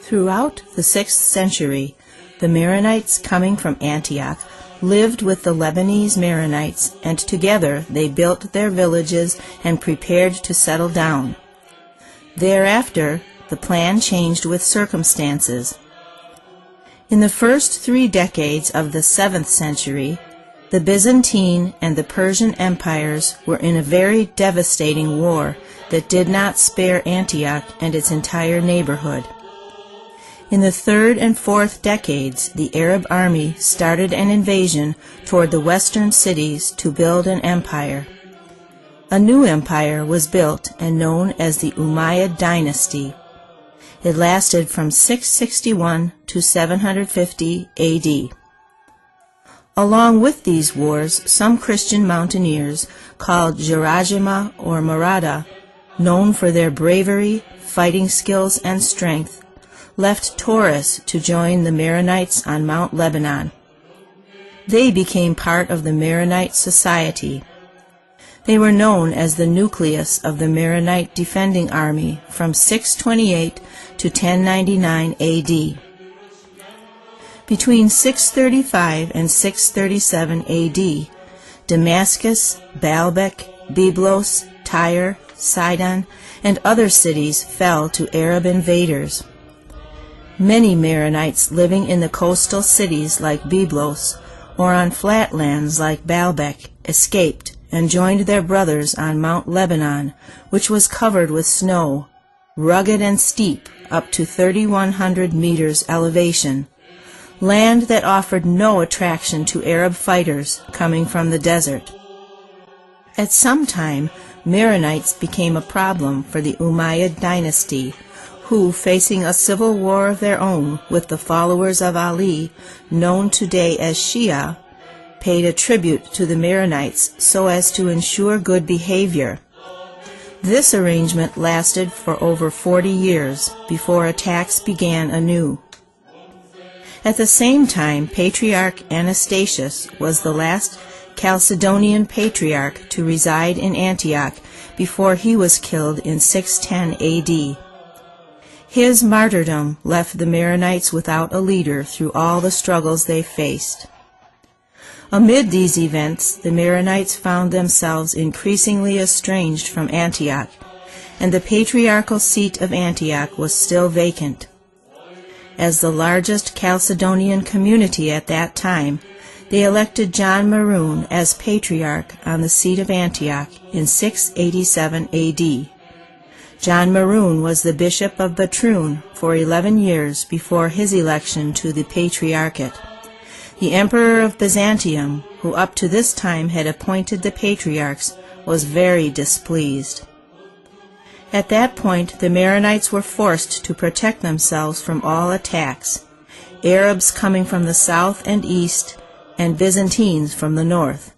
Throughout the 6th century, the Maronites coming from Antioch lived with the Lebanese Maronites, and together they built their villages and prepared to settle down. Thereafter, the plan changed with circumstances. In the first 3 decades of the 7th century, the Byzantine and the Persian empires were in a very devastating war that did not spare Antioch and its entire neighborhood. In the 3rd and 4th decades, the Arab army started an invasion toward the western cities to build an empire. A new empire was built and known as the Umayyad dynasty. It lasted from 661 to 750 A.D. Along with these wars, some Christian mountaineers called Jarajima or Marada, known for their bravery, fighting skills, and strength, left Taurus to join the Maronites on Mount Lebanon. They became part of the Maronite society. They were known as the nucleus of the Maronite defending army from 628 to 1099 A.D. Between 635 and 637 A.D., Damascus, Baalbek, Byblos, Tyre, Sidon, and other cities fell to Arab invaders. Many Maronites living in the coastal cities like Byblos or on flatlands like Baalbek escaped and joined their brothers on Mount Lebanon, which was covered with snow, rugged and steep up to 3,100 meters elevation, land that offered no attraction to Arab fighters coming from the desert. At some time, Maronites became a problem for the Umayyad dynasty, who, facing a civil war of their own with the followers of Ali, known today as Shia, paid a tribute to the Maronites so as to ensure good behavior. This arrangement lasted for over 40 years before attacks began anew. At the same time, Patriarch Anastasius was the last Chalcedonian patriarch to reside in Antioch before he was killed in 610 A.D. His martyrdom left the Maronites without a leader through all the struggles they faced. Amid these events, the Maronites found themselves increasingly estranged from Antioch, and the patriarchal seat of Antioch was still vacant. As the largest Chalcedonian community at that time, they elected John Maroon as patriarch on the seat of Antioch in 687 A.D. John Maroon was the bishop of Batroun for 11 years before his election to the patriarchate. The emperor of Byzantium, who up to this time had appointed the patriarchs, was very displeased. At that point, the Maronites were forced to protect themselves from all attacks, Arabs coming from the south and east, and Byzantines from the north.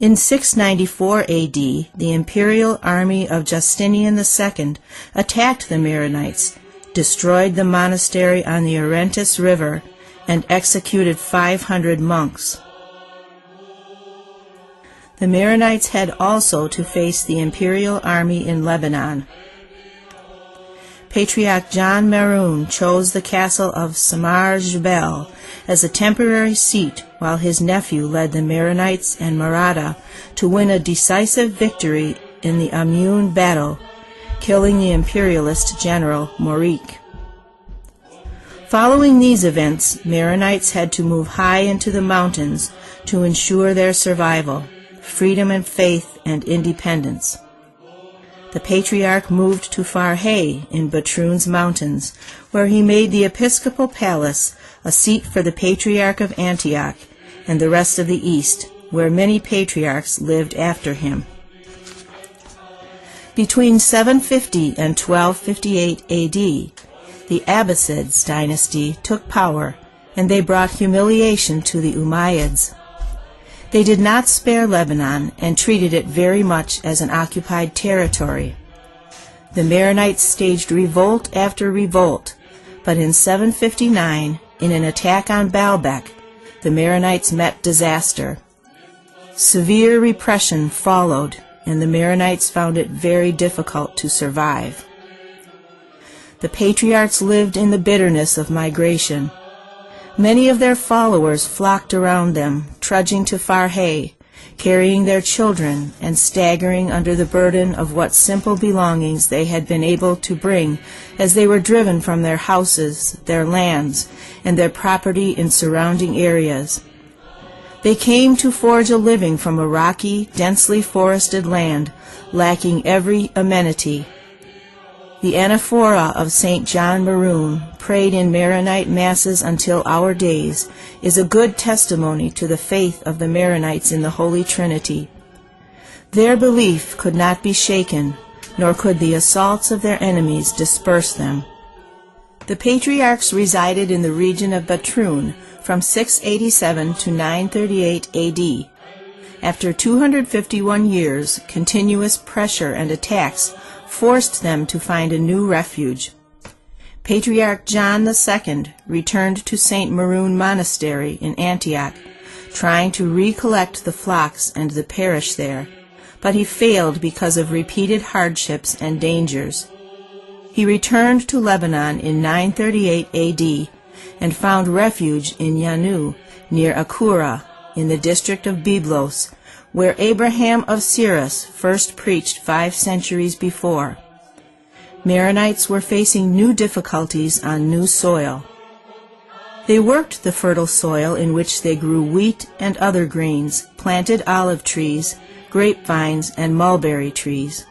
In 694 A.D., the imperial army of Justinian II attacked the Maronites, destroyed the monastery on the Orontes River, and executed 500 monks. The Maronites had also to face the imperial army in Lebanon. Patriarch John Maroon chose the castle of Samar Jebel as a temporary seat while his nephew led the Maronites and Marada to win a decisive victory in the Amun battle, killing the imperialist general Morik. Following these events, Maronites had to move high into the mountains to ensure their survival, freedom and faith and independence. The patriarch moved to Farhay in Batroun's mountains, where he made the episcopal palace a seat for the Patriarch of Antioch and the rest of the East, where many patriarchs lived after him. Between 750 and 1258 A.D., the Abbasids dynasty took power, and they brought humiliation to the Umayyads. They did not spare Lebanon and treated it very much as an occupied territory. The Maronites staged revolt after revolt, but in 759, in an attack on Baalbek, the Maronites met disaster. Severe repression followed, and the Maronites found it very difficult to survive. The patriarchs lived in the bitterness of migration. Many of their followers flocked around them, trudging to Farhay, carrying their children and staggering under the burden of what simple belongings they had been able to bring as they were driven from their houses, their lands, and their property in surrounding areas. They came to forge a living from a rocky, densely forested land, lacking every amenity. The anaphora of St. John Maroon, prayed in Maronite masses until our days, is a good testimony to the faith of the Maronites in the Holy Trinity. Their belief could not be shaken, nor could the assaults of their enemies disperse them. The patriarchs resided in the region of Batroun from 687 to 938 A.D. After 251 years, continuous pressure and attacks forced them to find a new refuge. Patriarch John II returned to St. Maroon Monastery in Antioch, trying to recollect the flocks and the parish there, but he failed because of repeated hardships and dangers. He returned to Lebanon in 938 A.D. and found refuge in Yanu, near Akura, in the district of Byblos, where Abraham of Cyrus first preached 5 centuries before. Maronites were facing new difficulties on new soil. They worked the fertile soil in which they grew wheat and other grains, planted olive trees, grapevines, and mulberry trees.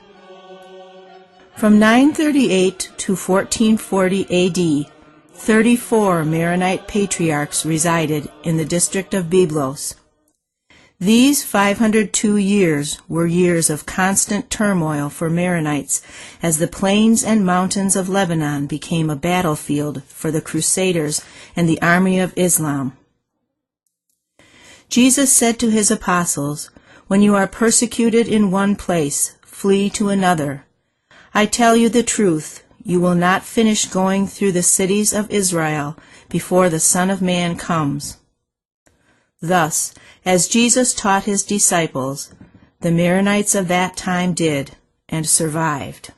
From 938 to 1440 A.D., 34 Maronite patriarchs resided in the district of Byblos. These 502 years were years of constant turmoil for Maronites as the plains and mountains of Lebanon became a battlefield for the Crusaders and the army of Islam. Jesus said to his apostles, "When you are persecuted in one place, flee to another. I tell you the truth, you will not finish going through the cities of Israel before the Son of Man comes." Thus, as Jesus taught his disciples, the Maronites of that time did, and survived.